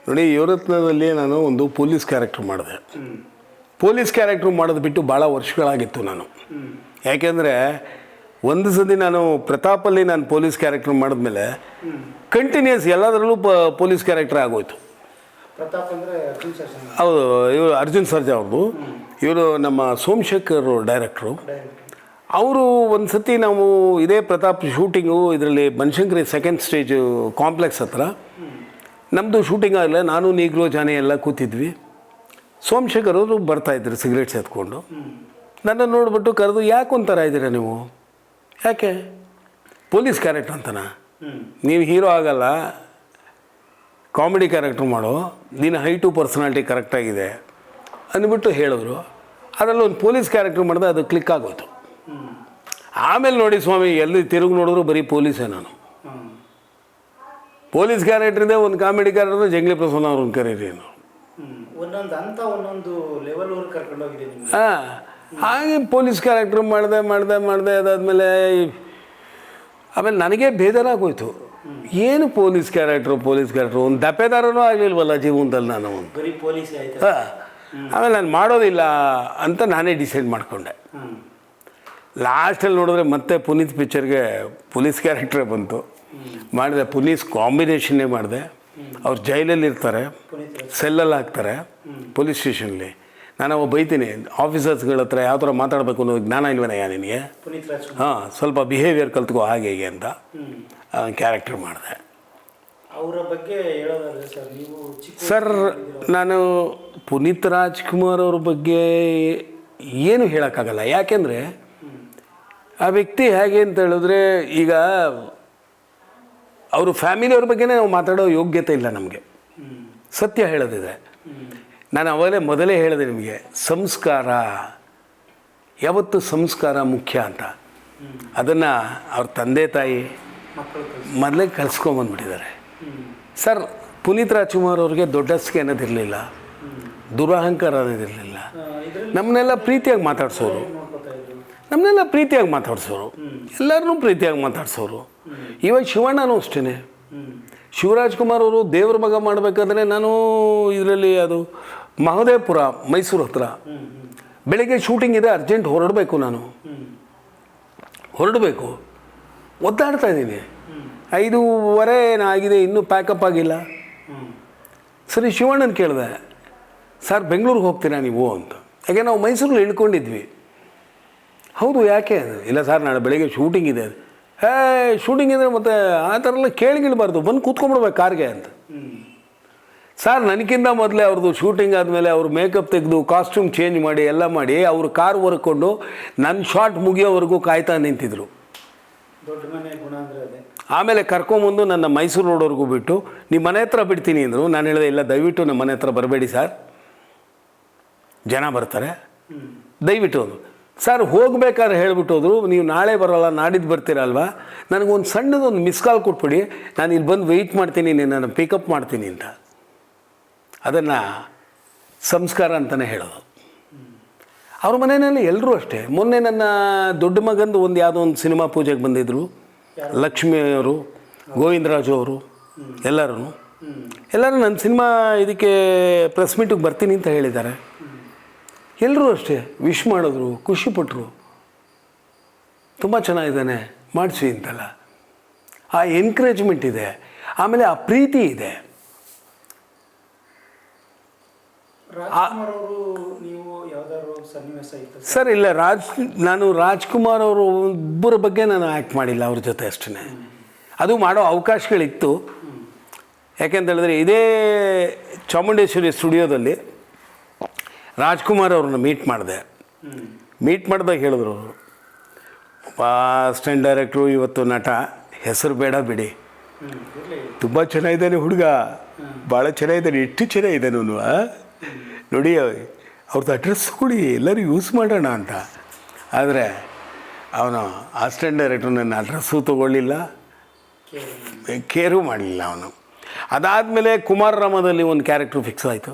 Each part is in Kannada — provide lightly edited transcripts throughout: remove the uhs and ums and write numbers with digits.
ನೋಡಿ, ಯುವರತ್ನದಲ್ಲಿ ನಾನು ಒಂದು ಪೊಲೀಸ್ ಕ್ಯಾರೆಕ್ಟರ್ ಮಾಡಿದೆ. ಪೊಲೀಸ್ ಕ್ಯಾರೆಕ್ಟ್ರ್ ಮಾಡೋದು ಬಿಟ್ಟು ಭಾಳ ವರ್ಷಗಳಾಗಿತ್ತು ನಾನು. ಯಾಕೆಂದರೆ ಒಂದು ಸತಿ ನಾನು ಪ್ರತಾಪಲ್ಲಿ ನಾನು ಪೊಲೀಸ್ ಕ್ಯಾರೆಕ್ಟರ್ ಮಾಡಿದ್ಮೇಲೆ ಕಂಟಿನ್ಯೂಸ್ ಎಲ್ಲದರಲ್ಲೂ ಪೊಲೀಸ್ ಕ್ಯಾರೆಕ್ಟರ್ ಆಗೋಯ್ತು. ಹೌದು, ಇವರು ಅರ್ಜುನ್ ಸರ್ಜಾ ಅವ್ರದ್ದು. ಇವರು ನಮ್ಮ ಸೋಮಶೇಖರ್ ಡೈರೆಕ್ಟ್ರು. ಅವರು ಒಂದು ಸತಿ ನಾವು ಇದೇ ಪ್ರತಾಪ್ ಶೂಟಿಂಗು ಇದರಲ್ಲಿ ಬನಶಂಕರಿ ಸೆಕೆಂಡ್ ಸ್ಟೇಜು ಕಾಂಪ್ಲೆಕ್ಸ್ ಹತ್ರ ನಮ್ಮದು ಶೂಟಿಂಗ್ ಆಗಲಿಲ್ಲ. ನಾನು ನೀಗ್ರೋ ಜಾನೆ ಎಲ್ಲ ಕೂತಿದ್ವಿ. ಸೋಮಶೇಖರ್ ಅವರು ಬರ್ತಾಯಿದ್ರು ಸಿಗರೇಟ್ಸ್ ಎತ್ಕೊಂಡು. ನನ್ನ ನೋಡಿಬಿಟ್ಟು ಕರೆದು, ಯಾಕೆ ಒಂಥರ ಇದ್ದೀರಾ ನೀವು? ಯಾಕೆ? ಪೊಲೀಸ್ ಕ್ಯಾರೆಕ್ಟರ್ ಅಂತನಾ? ನೀವು ಹೀರೋ ಆಗಲ್ಲ, ಕಾಮಿಡಿ ಕ್ಯಾರೆಕ್ಟ್ರ್ ಮಾಡೋ, ನಿನ್ನ ಹೈಟು ಪರ್ಸನಾಲಿಟಿ ಕರೆಕ್ಟಾಗಿದೆ ಅಂದ್ಬಿಟ್ಟು ಹೇಳಿದ್ರು. ಅದರಲ್ಲಿ ಒಂದು ಪೊಲೀಸ್ ಕ್ಯಾರೆಕ್ಟ್ರ್ ಮಾಡಿದೆ, ಅದು ಕ್ಲಿಕ್ ಆಗೋಯ್ತು. ಆಮೇಲೆ ನೋಡಿ ಸ್ವಾಮಿ, ಎಲ್ಲಿ ತಿರುಗಿ ನೋಡಿದ್ರು ಬರೀ ಪೊಲೀಸೇ ನಾನು. ಪೊಲೀಸ್ ಕ್ಯಾರೆಕ್ಟ್ರಿಂದ ಒಂದು ಕಾಮಿಡಿ ಕ್ಯಾರೆಕ್ಟರ್ ಜಂಗ್ಲಿ ಪ್ರಸನ್ನ ಅವ್ರನ್ನ ಕರೀರಿ ನಾನು. ಹಾಂ, ಹಾಗೆ ಪೊಲೀಸ್ ಕ್ಯಾರೆಕ್ಟ್ರ್ ಮಾಡಿದೆ. ಅದಾದಮೇಲೆ ಆಮೇಲೆ ನನಗೆ ಬೇಜಾರಾಗೋಯ್ತು. ಏನು ಪೊಲೀಸ್ ಕ್ಯಾರೆಕ್ಟ್ರು ಒಂದು ದಪ್ಪೆದಾರನೂ ಆಗಲಿಲ್ವಲ್ಲ ಜೀವನದಲ್ಲಿ ನಾನು. ಹಾಂ, ಆಮೇಲೆ ನಾನು ಮಾಡೋದಿಲ್ಲ ಅಂತ ನಾನೇ ಡಿಸೈಡ್ ಮಾಡಿಕೊಂಡೆ. ಲಾಸ್ಟಲ್ಲಿ ನೋಡಿದ್ರೆ ಮತ್ತೆ ಪುನೀತ್ ಪಿಕ್ಚರ್ಗೆ ಪೊಲೀಸ್ ಕ್ಯಾರೆಕ್ಟ್ರೇ ಬಂತು. ಮಾಡಿದೆ, ಪೊಲೀಸ್ ಕಾಂಬಿನೇಷನ್ನೇ ಮಾಡಿದೆ. ಅವ್ರು ಜೈಲಲ್ಲಿ ಇರ್ತಾರೆ, ಸೆಲ್ಲಲ್ಲಿ ಹಾಕ್ತಾರೆ ಪೊಲೀಸ್ ಸ್ಟೇಷನಲ್ಲಿ. ನಾನು ಅವಾಗ ಬೈತೀನಿ, ಆಫೀಸರ್ಸ್ಗಳ ಹತ್ರ ಯಾವ ಥರ ಮಾತಾಡಬೇಕು ಅನ್ನೋ ಜ್ಞಾನ ಇಲ್ವೇನಯ್ಯ ನಿನಗೆ? ಹಾಂ, ಸ್ವಲ್ಪ ಬಿಹೇವಿಯರ್ ಕಲ್ತ್ಕೋ ಹಾಗೆ ಹೀಗೆ ಅಂತ ಕ್ಯಾರೆಕ್ಟರ್ ಮಾಡಿದೆ. ಅವರ ಬಗ್ಗೆ ಹೇಳೋದಾದ್ರೆ ಸರ್, ನಾನು ಪುನೀತ್ ರಾಜ್ಕುಮಾರ್ ಅವ್ರ ಬಗ್ಗೆ ಏನು ಹೇಳೋಕ್ಕಾಗಲ್ಲ. ಯಾಕೆಂದರೆ ಆ ವ್ಯಕ್ತಿ ಹೇಗೆ ಅಂತ ಹೇಳಿದ್ರೆ, ಈಗ ಅವರು ಫ್ಯಾಮಿಲಿಯವ್ರ ಬಗ್ಗೆನೇ ನಾವು ಮಾತಾಡೋ ಯೋಗ್ಯತೆ ಇಲ್ಲ ನಮಗೆ. ಸತ್ಯ ಹೇಳೋದಿದೆ. ನಾನು ಅವಾಗಲೇ ಮೊದಲೇ ಹೇಳಿದೆ ನಿಮಗೆ, ಸಂಸ್ಕಾರ ಯಾವತ್ತು ಸಂಸ್ಕಾರ ಮುಖ್ಯ ಅಂತ. ಅದನ್ನು ಅವ್ರ ತಂದೆ ತಾಯಿ ಮೊದಲೇ ಕಲಿಸ್ಕೊಂಬಂದ್ಬಿಟ್ಟಿದ್ದಾರೆ. ಸರ್, ಪುನೀತ್ ರಾಜ್ಕುಮಾರ್ ಅವ್ರಿಗೆ ದೊಡ್ಡಸ್ಗೆ ಅನ್ನೋದಿರಲಿಲ್ಲ, ದುರಹಂಕಾರ ಅನ್ನೋದಿರಲಿಲ್ಲ. ನಮ್ಮನ್ನೆಲ್ಲ ಪ್ರೀತಿಯಾಗಿ ಮಾತಾಡ್ಸೋರು, ಎಲ್ಲರನ್ನೂ ಪ್ರೀತಿಯಾಗಿ ಮಾತಾಡ್ಸೋರು. ಇವಾಗ ಶಿವಣ್ಣನೂ ಅಷ್ಟೇ. ಶಿವರಾಜ್ಕುಮಾರ್ ಅವರು ದೇವ್ರ ಮಗ ಮಾಡಬೇಕಾದ್ರೆ ನಾನು ಇದರಲ್ಲಿ ಅದು ಮಹದೇವಪುರ ಮೈಸೂರು ಹತ್ರ ಬೆಳಗ್ಗೆ ಶೂಟಿಂಗ್ ಇದೆ, ಅರ್ಜೆಂಟ್ ಹೊರಡಬೇಕು, ಒದ್ದಾಡ್ತಾ ಇದ್ದೀನಿ. 5:30 ಆಗಿದೆ, ಇನ್ನೂ ಪ್ಯಾಕಪ್ ಆಗಿಲ್ಲ. ಸರಿ, ಶಿವಣ್ಣನ ಕೇಳಿದೆ, ಸರ್ ಬೆಂಗಳೂರಿಗೆ ಹೋಗ್ತೀರಾ ನೀವು ಅಂತ. ಯಾಕೆ ನಾವು ಮೈಸೂರಲ್ಲಿ ಇಳ್ಕೊಂಡಿದ್ವಿ. ಹೌದು, ಯಾಕೆ? ಇಲ್ಲ ಸರ್, ನಾಳೆ ಬೆಳಗ್ಗೆ ಶೂಟಿಂಗ್ ಇದೆ. ಶೂಟಿಂಗ್ ಇದ್ದರೆ ಮತ್ತೆ ಆ ಥರ ಎಲ್ಲ ಕೇಳಿಗಿಡಬಾರ್ದು, ಬಂದು ಕೂತ್ಕೊಂಡ್ಬಿಡ್ಬೇಕು ಕಾರ್ಗೆ ಅಂತ. ಸರ್, ನನಗಿಂತ ಮೊದಲೇ ಅವ್ರದ್ದು ಶೂಟಿಂಗ್ ಆದಮೇಲೆ ಅವ್ರು ಮೇಕಪ್ ತೆಗೆದು ಕಾಸ್ಟ್ಯೂಮ್ ಚೇಂಜ್ ಮಾಡಿ ಎಲ್ಲ ಮಾಡಿ ಅವರು ಕಾರ್ ಹೊರ್ಕೊಂಡು ನನ್ನ ಶಾಟ್ ಮುಗಿಯೋವರೆಗೂ ಕಾಯ್ತಾ ನಿಂತಿದ್ರು. ಆಮೇಲೆ ಕರ್ಕೊಂಬಂದು ನನ್ನ ಮೈಸೂರು ರೋಡ್ವರೆಗೂ ಬಿಟ್ಟು ನಿಮ್ಮ ಮನೆ ಹತ್ರ ಬಿಡ್ತೀನಿ ಅಂದರು. ನಾನು ಹೇಳಿದೆ, ಇಲ್ಲ ದಯವಿಟ್ಟು ನಮ್ಮ ಮನೆ ಹತ್ರ ಬರಬೇಡಿ ಸರ್, ಜನ ಬರ್ತಾರೆ, ದಯವಿಟ್ಟು. ಸರ್, ಹೋಗ್ಬೇಕಾದ್ರೆ ಹೇಳ್ಬಿಟ್ಟು ಹೋದರು, ನೀವು ನಾಳೆ ಬರೋಲ್ಲ, ನಾಡಿದ್ದು ಬರ್ತೀರಲ್ವ, ನನಗೊಂದು ಸಣ್ಣದೊಂದು ಮಿಸ್ ಕಾಲ್ ಕೊಟ್ಬಿಡಿ, ನಾನು ಇಲ್ಲಿ ಬಂದು ವೆಯ್ಟ್ ಮಾಡ್ತೀನಿ, ನಾನು ಪಿಕಪ್ ಮಾಡ್ತೀನಿ ಅಂತ. ಅದನ್ನು ಸಂಸ್ಕಾರ ಅಂತಲೇ ಹೇಳೋದು. ಅವ್ರ ಮನೆಯಲ್ಲಿ ಎಲ್ಲರೂ ಅಷ್ಟೇ. ಮೊನ್ನೆ ನನ್ನ ದೊಡ್ಡ ಮಗಂದು ಯಾವುದೋ ಒಂದು ಸಿನಿಮಾ ಪೂಜೆಗೆ ಬಂದಿದ್ದರು. ಲಕ್ಷ್ಮಿಯವರು, ಗೋವಿಂದರಾಜು ಅವರು, ಎಲ್ಲರೂ ನನ್ನ ಸಿನಿಮಾ ಇದಕ್ಕೆ ಪ್ರೆಸ್ ಮೀಟಿಗೆ ಬರ್ತೀನಿ ಅಂತ ಹೇಳಿದ್ದಾರೆ. ಎಲ್ಲರೂ ಅಷ್ಟೇ ವಿಶ್ ಮಾಡಿದ್ರು, ಖುಷಿಪಟ್ಟರು, ತುಂಬ ಚೆನ್ನಾಗಿದ್ದಾನೆ ಮಾಡಿಸಿ ಅಂತಲ್ಲ. ಆ ಎನ್ಕರೇಜ್ಮೆಂಟ್ ಇದೆ, ಆಮೇಲೆ ಆ ಪ್ರೀತಿ ಇದೆ. ಸರ್, ಇಲ್ಲ, ನಾನು ರಾಜ್ಕುಮಾರ್ ಅವರು ಒಬ್ಬರ ಬಗ್ಗೆ ನಾನು ಆ್ಯಕ್ಟ್ ಮಾಡಿಲ್ಲ ಅವ್ರ ಜೊತೆ ಅಷ್ಟೇ. ಅದು ಮಾಡೋ ಅವಕಾಶಗಳಿತ್ತು. ಯಾಕೆಂತ ಹೇಳಿದ್ರೆ, ಇದೇ ಚಾಮುಂಡೇಶ್ವರಿ ಸ್ಟುಡಿಯೋದಲ್ಲಿ ರಾಜ್ಕುಮಾರ್ ಅವ್ರನ್ನ ಮೀಟ್ ಮಾಡಿದಾಗ ಹೇಳಿದ್ರು, ಅಸಿಸ್ಟೆಂಟ್ ಡೈರೆಕ್ಟ್ರು, ಇವತ್ತು ನಟ, ಹೆಸರು ಬೇಡ ಬಿಡಿ, ತುಂಬ ಚೆನ್ನಾಗಿದ್ದಾನೆ ಹುಡುಗ, ಭಾಳ ಚೆನ್ನಾಗಿದ್ದಾನೆ, ಎಷ್ಟು ಚೆನ್ನಾಗಿದ್ದಾನೆ ಅವನು, ನೋಡಿ ಅವ್ರದ್ದು ಅಡ್ರೆಸ್ ಕೊಡಿ, ಎಲ್ಲರೂ ಯೂಸ್ ಮಾಡೋಣ ಅಂತ. ಆದರೆ ಅವನು ಅಸಿಸ್ಟೆಂಟ್ ಡೈರೆಕ್ಟ್ರು ನನ್ನ ಅಡ್ರೆಸ್ಸು ತೊಗೊಳ್ಳಿಲ್ಲ, ಕೇರೂ ಮಾಡಲಿಲ್ಲ ಅವನು. ಅದಾದಮೇಲೆ ಕುಮಾರರಾಮದಲ್ಲಿ ಒಂದು ಕ್ಯಾರೆಕ್ಟ್ರು ಫಿಕ್ಸ್ ಆಯಿತು,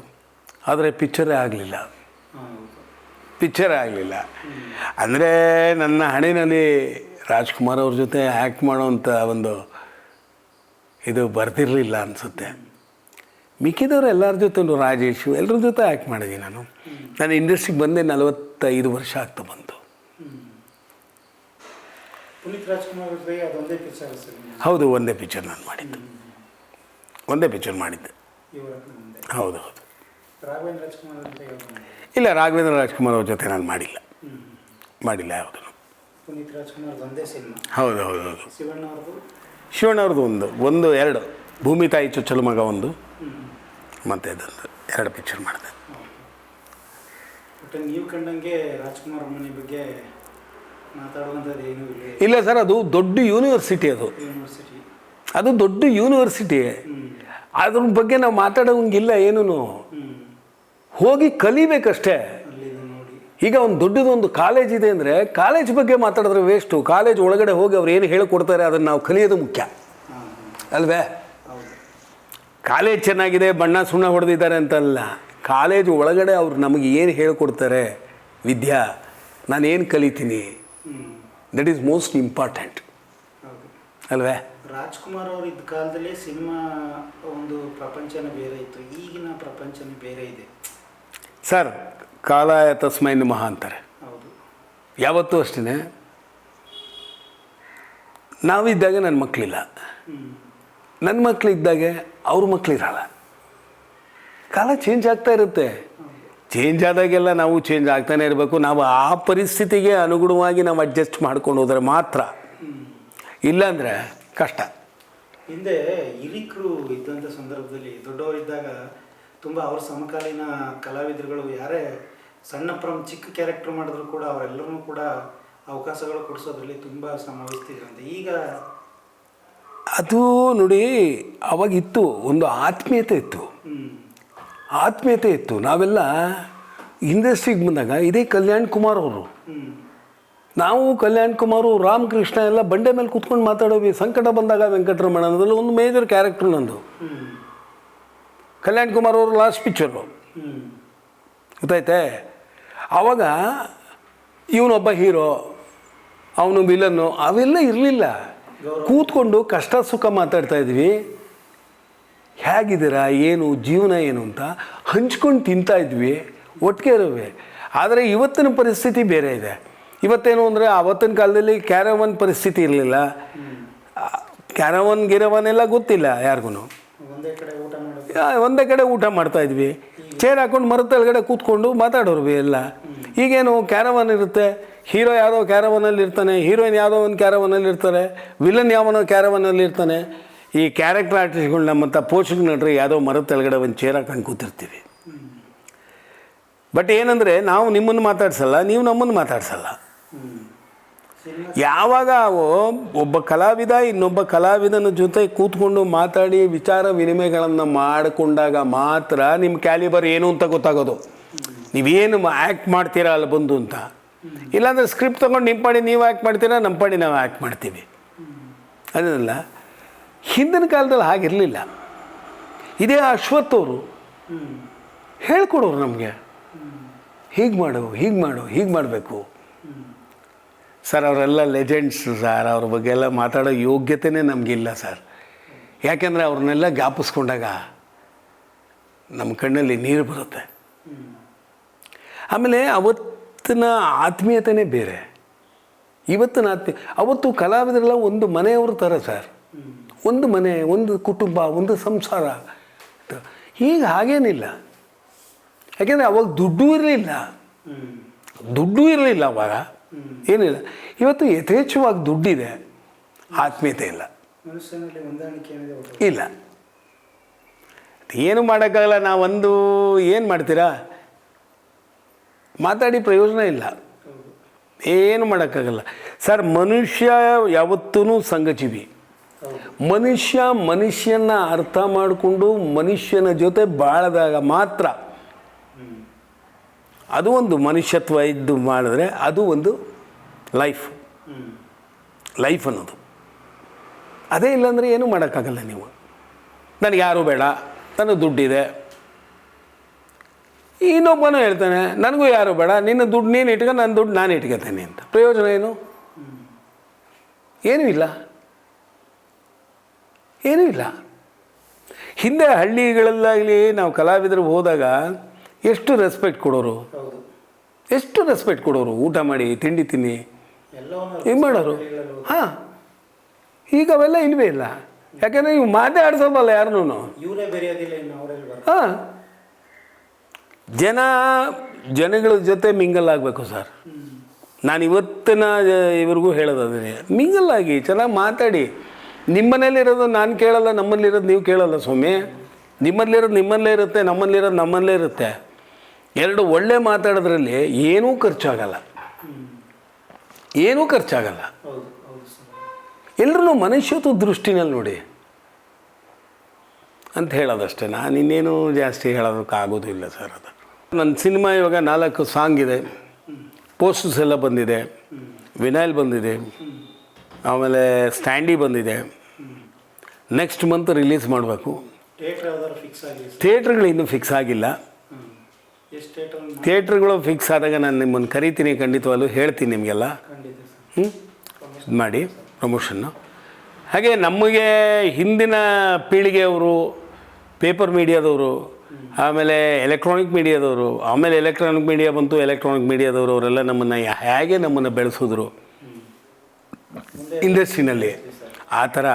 ಆದರೆ ಪಿಕ್ಚರೇ ಆಗಲಿಲ್ಲ. ಅಂದರೆ ನನ್ನ ಹಣೆಯಲ್ಲಿ ರಾಜ್ಕುಮಾರ್ ಅವ್ರ ಜೊತೆ ಆ್ಯಕ್ಟ್ ಮಾಡೋವಂಥ ಒಂದು ಇದು ಬರ್ತಿರಲಿಲ್ಲ ಅನಿಸುತ್ತೆ. ಮಿಕ್ಕಿದವರು ಎಲ್ಲರ ಜೊತೆ ರಾಜೇಶು ಎಲ್ಲರ ಜೊತೆ ಆ್ಯಕ್ಟ್ ಮಾಡಿದ್ದೀನಿ ನಾನು ಇಂಡಸ್ಟ್ರಿಗೆ ಬಂದೆ 45 ವರ್ಷ ಆಗ್ತಾ ಬಂತು. ಪುನೀತ್ ರಾಜ್ಕುಮಾರ್ ಅವ್ರದ್ದು ಅದೊಂದೇ ಪಿಕ್ಚರ್ ಸರ್? ಹೌದು, ಒಂದೇ ಪಿಕ್ಚರ್ ನಾನು ಮಾಡಿದ್ದು, ಒಂದೇ ಪಿಕ್ಚರ್ ಮಾಡಿದ್ದೆ. ಹೌದು ಹೌದು. ರಾಘವೇಂದ್ರ ರಾಜ್ಕುಮಾರ್ ಅಂತ ಇಲ್ಲ, ರಾಘವೇಂದ್ರ ರಾಜ್ಕುಮಾರ್ ಅವ್ರ ಜೊತೆ ನಾನು ಮಾಡಿಲ್ಲ ಯಾವುದು. ಪುನೀತ್ ರಾಜ್ಕುಮಾರ್ ಒಂದೇ ಸಿನಿಮಾ? ಹೌದು ಹೌದು ಹೌದು. ಶಿವಣ್ಣವ್ರದ್ದು ಒಂದು ಎರಡು, ಭೂಮಿ ತಾಯಿ ಚೊಚ್ಚಲ ಮಗ ಒಂದು, ಮತ್ತು ಇದೊಂದು 2 ಪಿಕ್ಚರ್ ಮಾಡಿದೆ. ಬಟ್ ನೀವು ಕಂಡಂಗೆ ರಾಜ್ಕುಮಾರ್ ಮನೆ ಬಗ್ಗೆ ಮಾತಾಡುವಂಥದ್ದು ಏನೂ ಇಲ್ಲ ಸರ್, ಅದು ದೊಡ್ಡ ಯೂನಿವರ್ಸಿಟಿ, ಅದು ದೊಡ್ಡ ಯೂನಿವರ್ಸಿಟಿ. ಅದ್ರ ಬಗ್ಗೆ ನಾವು ಮಾತಾಡೋಂಗಿಲ್ಲ ಏನೂ, ಹೋಗಿ ಕಲಿಬೇಕಷ್ಟೇ. ಈಗ ಒಂದು ದೊಡ್ಡದೊಂದು ಕಾಲೇಜ್ ಇದೆ ಅಂದರೆ ಕಾಲೇಜ್ ಬಗ್ಗೆ ಮಾತಾಡಿದ್ರೆ ವೇಸ್ಟು. ಕಾಲೇಜ್ ಒಳಗಡೆ ಹೋಗಿ ಅವ್ರು ಏನು ಹೇಳಿಕೊಡ್ತಾರೆ ಅದನ್ನು ನಾವು ಕಲಿಯೋದು ಮುಖ್ಯ ಅಲ್ವೇ? ಕಾಲೇಜ್ ಚೆನ್ನಾಗಿದೆ, ಬಣ್ಣ ಸುಣ್ಣ ಹೊಡೆದಿದ್ದಾರೆ ಅಂತಲ್ಲ, ಕಾಲೇಜ್ ಒಳಗಡೆ ಅವ್ರು ನಮಗೆ ಏನು ಹೇಳಿಕೊಡ್ತಾರೆ, ವಿದ್ಯಾ, ನಾನೇನು ಕಲಿತೀನಿ, ದಟ್ ಈಸ್ ಮೋಸ್ಟ್ ಇಂಪಾರ್ಟೆಂಟ್ ಅಲ್ವೇ? ರಾಜ್ಕುಮಾರ್ ಅವರು ಇದ್ದ ಕಾಲದಲ್ಲಿ ಸಿನಿಮಾ ಒಂದು ಪ್ರಪಂಚನೇ ಬೇರೆ ಇತ್ತು, ಈಗಿನ ಪ್ರಪಂಚನೇ ಬೇರೆ ಇದೆ ಸರ್. ಕಾಲಾಯ ತಸ್ಮೈ ನಮಃ ಅಂತಾರೆ. ಹೌದು, ಯಾವತ್ತೂ ಅಷ್ಟೇ. ನಾವಿದ್ದಾಗ ನನ್ನ ಮಕ್ಕಳಿಲ್ಲ, ನನ್ನ ಮಕ್ಕಳಿದ್ದಾಗೆ ಅವ್ರ ಮಕ್ಕಳಿರಲ್ಲ. ಕಾಲ ಚೇಂಜ್ ಆಗ್ತಾ ಇರುತ್ತೆ. ಚೇಂಜ್ ಆದಾಗೆಲ್ಲ ನಾವು ಚೇಂಜ್ ಆಗ್ತಾನೆ ಇರಬೇಕು. ನಾವು ಆ ಪರಿಸ್ಥಿತಿಗೆ ಅನುಗುಣವಾಗಿ ನಾವು ಅಡ್ಜಸ್ಟ್ ಮಾಡ್ಕೊಂಡು ಹೋದರೆ ಮಾತ್ರ, ಇಲ್ಲಾಂದರೆ ಕಷ್ಟ. ಹಿಂದೆ ಹಿರಿಕರು ಇದ್ದಂಥ ಸಂದರ್ಭದಲ್ಲಿ ದೊಡ್ಡವರಿದ್ದಾಗ ತುಂಬ ಅವ್ರ ಸಮಕಾಲೀನ ಕಲಾವಿದರುಗಳು ಯಾರೇ ಸಣ್ಣ ಚಿಕ್ಕ ಕ್ಯಾರೆಕ್ಟರ್ ಮಾಡಿದ್ರು ಕೂಡ ಅವರೆಲ್ಲರೂ ಕೂಡ ಅವಕಾಶಗಳು ಕೊಡಿಸೋದ್ರಲ್ಲಿ ತುಂಬ ಶ್ರಮವಹಿಸ್ತಿದ್ರಂತೆ. ಈಗ ಅದು ನೋಡಿ, ಅವಾಗಿತ್ತು ಒಂದು ಆತ್ಮೀಯತೆ ಇತ್ತು. ನಾವೆಲ್ಲ ಇಂಡಸ್ಟ್ರಿಗೆ ಬಂದಾಗ ಇದೇ ಕಲ್ಯಾಣ್ ಕುಮಾರ್ ಅವರು, ನಾವು ಕಲ್ಯಾಣ್ ಕುಮಾರು, ರಾಮಕೃಷ್ಣ ಎಲ್ಲ ಬಂಡೆ ಮೇಲೆ ಕೂತ್ಕೊಂಡು ಮಾತಾಡೋವಿ. ಸಂಕಟ ಬಂದಾಗ ವೆಂಕಟರಮಣ ಅನ್ನೋದ್ರಲ್ಲಿ ಒಂದು ಮೇಜರ್ ಕ್ಯಾರೆಕ್ಟರ್ ನಂದು. ಕಲ್ಯಾಣ್ ಕುಮಾರ್ ಅವರು ಲಾಸ್ಟ್ ಪಿಕ್ಚರು, ಗೊತ್ತಾಯ್ತೆ? ಆವಾಗ ಇವನೊಬ್ಬ ಹೀರೋ, ಅವನು ವಿಲನ್ನು, ಅವೆಲ್ಲ ಇರಲಿಲ್ಲ. ಕೂತ್ಕೊಂಡು ಕಷ್ಟ ಸುಖ ಮಾತಾಡ್ತಾ ಇದ್ವಿ. ಹೇಗಿದ್ದೀರಾ, ಏನು ಜೀವನ ಏನು ಅಂತ ಹಂಚ್ಕೊಂಡು ತಿಂತಾಯಿದ್ವಿ, ಒಟ್ಟಿಗೆ ಇರುವೆ. ಆದರೆ ಇವತ್ತಿನ ಪರಿಸ್ಥಿತಿ ಬೇರೆ ಇದೆ. ಇವತ್ತೇನು ಅಂದರೆ ಆವತ್ತಿನ ಕಾಲದಲ್ಲಿ ಕ್ಯಾರವನ್ ಪರಿಸ್ಥಿತಿ ಇರಲಿಲ್ಲ. ಗಿರವನ್ ಎಲ್ಲ ಗೊತ್ತಿಲ್ಲ ಯಾರಿಗೂ. ಒಂದೇ ಕಡೆ ಊಟ ಮಾಡ್ತಾಯಿದ್ವಿ, ಚೇರ್ ಹಾಕ್ಕೊಂಡು ಮರದ ಕೆಳಗಡೆ ಕೂತ್ಕೊಂಡು ಮಾತಾಡೋರು ಎಲ್ಲ. ಈಗೇನು ಕ್ಯಾರವನ್ ಇರುತ್ತೆ, ಹೀರೋ ಯಾವುದೋ ಕ್ಯಾರವನಲ್ಲಿ ಇರ್ತಾನೆ, ಹೀರೋಯಿನ್ ಯಾವುದೋ ಒಂದು ಕ್ಯಾರವನಲ್ಲಿ ಇರ್ತಾರೆ, ವಿಲನ್ ಯಾವನೋ ಕ್ಯಾರವನಲ್ಲಿ ಇರ್ತಾನೆ. ಈ ಕ್ಯಾರೆಕ್ಟರ್ ಆರ್ಟಿಸ್ಟ್ಗಳು ನಮ್ಮಂಥ ಪೋಷಕ ನಟರು ಯಾವುದೋ ಮರದ ಕೆಳಗಡೆ ಒಂದು ಚೇರ್ ಹಾಕೊಂಡು ಕೂತಿರ್ತೀವಿ. ಬಟ್ ಏನಂದರೆ ನಾವು ನಿಮ್ಮನ್ನು ಮಾತಾಡ್ಸಲ್ಲ, ನೀವು ನಮ್ಮನ್ನು ಮಾತಾಡ್ಸಲ್ಲ. ಯಾವಾಗ ಒಬ್ಬ ಕಲಾವಿದ ಇನ್ನೊಬ್ಬ ಕಲಾವಿದನ ಜೊತೆ ಕೂತ್ಕೊಂಡು ಮಾತಾಡಿ ವಿಚಾರ ವಿನಿಮಯಗಳನ್ನು ಮಾಡಿಕೊಂಡಾಗ ಮಾತ್ರ ನಿಮ್ಮ ಕ್ಯಾಲಿಬರ್ ಏನು ಅಂತ ಗೊತ್ತಾಗೋದು. ನೀವೇನು ಆ್ಯಕ್ಟ್ ಮಾಡ್ತೀರಾ ಅಲ್ಲಿ ಬಂದು ಅಂತ. ಇಲ್ಲಾಂದರೆ ಸ್ಕ್ರಿಪ್ಟ್ ತೊಗೊಂಡು ನಿಮ್ಮ ಪಾಡಿ ನೀವು ಆ್ಯಕ್ಟ್ ಮಾಡ್ತೀರಾ, ನಮ್ಮ ಪಾಡಿ ನಾವು ಆ್ಯಕ್ಟ್ ಮಾಡ್ತೀವಿ. ಅದನ್ನೆಲ್ಲ ಹಿಂದಿನ ಕಾಲದಲ್ಲಿ ಹಾಗಿರಲಿಲ್ಲ. ಇದೇ ಅಶ್ವಥ್ ಹೇಳ್ಕೊಡೋರು ನಮಗೆ, ಹೀಗೆ ಮಾಡಬೇಕು ಸರ್. ಅವರೆಲ್ಲ ಲೆಜೆಂಡ್ಸ್ ಸರ್. ಅವ್ರ ಬಗ್ಗೆ ಎಲ್ಲ ಮಾತಾಡೋ ಯೋಗ್ಯತೆಯೇ ನಮಗಿಲ್ಲ ಸರ್. ಯಾಕೆಂದರೆ ಅವ್ರನ್ನೆಲ್ಲ ಜ್ಞಾಪಿಸ್ಕೊಂಡಾಗ ನಮ್ಮ ಕಣ್ಣಲ್ಲಿ ನೀರು ಬರುತ್ತೆ. ಆಮೇಲೆ ಅವತ್ತಿನ ಆತ್ಮೀಯತೆಯೇ ಬೇರೆ, ಇವತ್ತಿನ ಅವತ್ತು ಕಲಾವಿದರೆಲ್ಲ ಒಂದು ಮನೆಯವ್ರ ಥರ ಸರ್. ಒಂದು ಮನೆ, ಒಂದು ಕುಟುಂಬ, ಒಂದು ಸಂಸಾರ. ಈಗ ಹಾಗೇನಿಲ್ಲ. ಯಾಕೆಂದರೆ ಅವಾಗ ದುಡ್ಡು ಇರಲಿಲ್ಲ ಅವಾಗ, ಏನಿಲ್ಲ. ಇವತ್ತು ಯಥೇಚ್ಛವಾಗಿ ದುಡ್ಡಿದೆ, ಆತ್ಮೀಯತೆ ಇಲ್ಲ. ಏನು ಮಾಡೋಕ್ಕಾಗಲ್ಲ. ನಾವೊಂದು ಏನು ಮಾಡ್ತೀರಾ, ಮಾತಾಡಿ ಪ್ರಯೋಜನ ಇಲ್ಲ, ಏನು ಮಾಡೋಕ್ಕಾಗಲ್ಲ ಸರ್. ಮನುಷ್ಯ ಯಾವತ್ತೂ ಸಂಘಜೀವಿ. ಮನುಷ್ಯನ ಅರ್ಥ ಮಾಡಿಕೊಂಡು ಮನುಷ್ಯನ ಜೊತೆ ಬಾಳಿದಾಗ ಮಾತ್ರ ಅದು ಒಂದು ಮನುಷ್ಯತ್ವ ಇದ್ದು ಮಾಡಿದ್ರೆ ಅದು ಒಂದು ಲೈಫ್ ಅನ್ನೋದು. ಅದೇ ಇಲ್ಲಾಂದರೆ ಏನೂ ಮಾಡೋಕ್ಕಾಗಲ್ಲ. ನೀವು ನನಗೆ ಯಾರೂ ಬೇಡ, ನನಗೆ ದುಡ್ಡಿದೆ. ಇನ್ನೊಬ್ಬನೂ ಹೇಳ್ತಾನೆ ನನಗೂ ಯಾರೂ ಬೇಡ, ನಿನ್ನ ದುಡ್ಡು ನೀನು ಇಟ್ಕೊ, ನನ್ನ ದುಡ್ಡು ನಾನು ಇಟ್ಕೊತೇನೆ ಅಂತ. ಪ್ರಯೋಜನ ಏನು? ಏನೂ ಇಲ್ಲ. ಹಿಂದೆ ಹಳ್ಳಿಗಳಲ್ಲಾಗಲಿ ನಾವು ಕಲಾವಿದರು ಹೋದಾಗ ಎಷ್ಟು ರೆಸ್ಪೆಕ್ಟ್ ಕೊಡೋರು, ಹೌದು, ಎಷ್ಟು ರೆಸ್ಪೆಕ್ಟ್ ಕೊಡೋರು. ಊಟ ಮಾಡಿ, ತಿಂಡಿ ತಿನ್ನಿ, ಎಲ್ಲವನ್ನೂ ಏನು ಮಾಡೋರು. ಹಾಂ, ಈಗ ಅವೆಲ್ಲ ಇಲ್ವೇ ಇಲ್ಲ. ಯಾಕೆಂದರೆ ನೀವು ಮಾತಾಡ್ಸೋಬಲ್ಲ ಯಾರನ್ನೂ. ಇವರೇ ಬೆರೆಯೋದಿಲ್ಲ, ಇನ್ನು ಅವರೆಲ್ಲ ಹಾಂ, ಜನಗಳ ಜೊತೆ ಮಿಂಗಲ್ ಆಗಬೇಕು ಸರ್. ನಾನು ಇವತ್ತಿನ ಇವ್ರಿಗೂ ಹೇಳೋದು ಅದನ್ನೇ, ಮಿಂಗಲ್ ಆಗಿ ಚೆನ್ನಾಗಿ ಮಾತಾಡಿ. ನಿಮ್ಮನೇಲಿರೋದು ನಾನು ಕೇಳಲ್ಲ, ನಮ್ಮಲ್ಲಿರೋದು ನೀವು ಕೇಳಲ್ಲ ಸ್ವಾಮಿ. ನಿಮ್ಮಲ್ಲಿರೋದು ನಿಮ್ಮಲ್ಲೇ ಇರುತ್ತೆ, ನಮ್ಮಲ್ಲಿರೋದು ನಮ್ಮಲ್ಲೇ ಇರುತ್ತೆ. ಎರಡು ಒಳ್ಳೆ ಮಾತಾಡೋದ್ರಲ್ಲಿ ಏನೂ ಖರ್ಚಾಗಲ್ಲ, ಏನೂ ಖರ್ಚಾಗಲ್ಲ. ಹೌದು ಹೌದು ಸರ್. ಎಲ್ಲರೂ ಮನುಷ್ಯತ್ವ ದೃಷ್ಟಿನಲ್ಲಿ ನೋಡಿ ಅಂತ ಹೇಳೋದಷ್ಟೇ. ನಾನು ಇನ್ನೇನು ಜಾಸ್ತಿ ಹೇಳೋದಕ್ಕಾಗೋದಿಲ್ಲ ಸರ್. ಅದು ನನ್ನ ಸಿನಿಮಾ ಇವಾಗ 4 ಸಾಂಗ್ ಇದೆ, ಪೋಸ್ಟರ್ಸ್ ಎಲ್ಲ ಬಂದಿದೆ, ವಿನೈಲ್ ಬಂದಿದೆ, ಆಮೇಲೆ ಸ್ಟ್ಯಾಂಡಿ ಬಂದಿದೆ. ನೆಕ್ಸ್ಟ್ ಮಂತ್ ರಿಲೀಸ್ ಮಾಡಬೇಕು. ಥಿಯೇಟ್ರ್ ಯಾವ್ದಾದ್ರು ಫಿಕ್ಸ್ ಆಗಿದೆ ಸರ್? ಥಿಯೇಟ್ರ್ಗಳು ಇನ್ನೂ ಫಿಕ್ಸ್ ಆಗಿಲ್ಲ. ಎಷ್ಟು ಥಿಯೇಟರ್? ಥಿಯೇಟ್ರ್ಗಳು ಫಿಕ್ಸ್ ಆದಾಗ ನಾನು ನಿಮ್ಮನ್ನು ಕರಿತೀನಿ, ಖಂಡಿತವಾಗ್ಲೂ ಹೇಳ್ತೀನಿ ನಿಮಗೆಲ್ಲ. ಖಂಡಿತ ಸರ್. ಇದು ಮಾಡಿ ಪ್ರಮೋಷನ್ನು. ಹಾಗೆ ನಮಗೆ ಹಿಂದಿನ ಪೀಳಿಗೆಯವರು, ಪೇಪರ್ ಮೀಡಿಯಾದವರು, ಆಮೇಲೆ ಎಲೆಕ್ಟ್ರಾನಿಕ್ ಮೀಡಿಯಾದವರು, ಆಮೇಲೆ ಎಲೆಕ್ಟ್ರಾನಿಕ್ ಮೀಡಿಯಾ ಬಂತು, ಎಲೆಕ್ಟ್ರಾನಿಕ್ ಮೀಡಿಯಾದವರು ಅವರೆಲ್ಲ ನಮ್ಮನ್ನು ಬೆಳೆಸಿದ್ರು ಇಂಡಸ್ಟ್ರಿನಲ್ಲಿ. ಆ ಥರ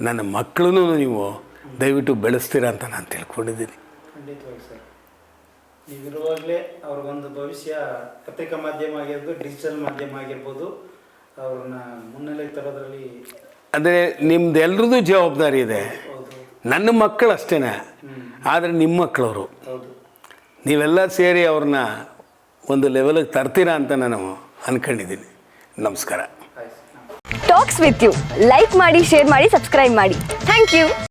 ನನ್ನ ಮಕ್ಕಳನ್ನು ನೀವು ದಯವಿಟ್ಟು ಬೆಳೆಸ್ತೀರಾ ಅಂತ ನಾನು ತಿಳ್ಕೊಂಡಿದ್ದೀನಿ. ಖಂಡಿತವಾಗಿ ಸರ್. ನೀವಿರುವಾಗಲೇ ಅವ್ರಿಗೊಂದು ಭವಿಷ್ಯ ಪತ್ರಿಕಾ ಮಾಧ್ಯಮ ಆಗಿರ್ಬೋದು, ಡಿಜಿಟಲ್ ಮಾಧ್ಯಮ ಆಗಿರ್ಬೋದು, ಅವ್ರನ್ನ ಮುನ್ನೆಲೆಗೆ ತರೋದ್ರಲ್ಲಿ ಅಂದರೆ ನಿಮ್ದು ಎಲ್ರದ್ದು ಜವಾಬ್ದಾರಿ ಇದೆ. ಹೌದು ನನ್ನ ಮಕ್ಕಳು ಅಷ್ಟೇ, ಆದರೆ ನಿಮ್ಮ ಮಕ್ಕಳವರು. ಹೌದು. ನೀವೆಲ್ಲ ಸೇರಿ ಅವ್ರನ್ನ ಒಂದು ಲೆವೆಲಿಗೆ ತರ್ತೀರಾ ಅಂತ ನಾನು ಅಂದ್ಕೊಂಡಿದ್ದೀನಿ. ನಮಸ್ಕಾರ. ಟಾಕ್ಸ್ ವಿತ್ ಯು ಲೈಕ್ ಮಾಡಿ, ಶೇರ್ ಮಾಡಿ, ಸಬ್ಸ್ಕ್ರೈಬ್ ಮಾಡಿ. Thank you.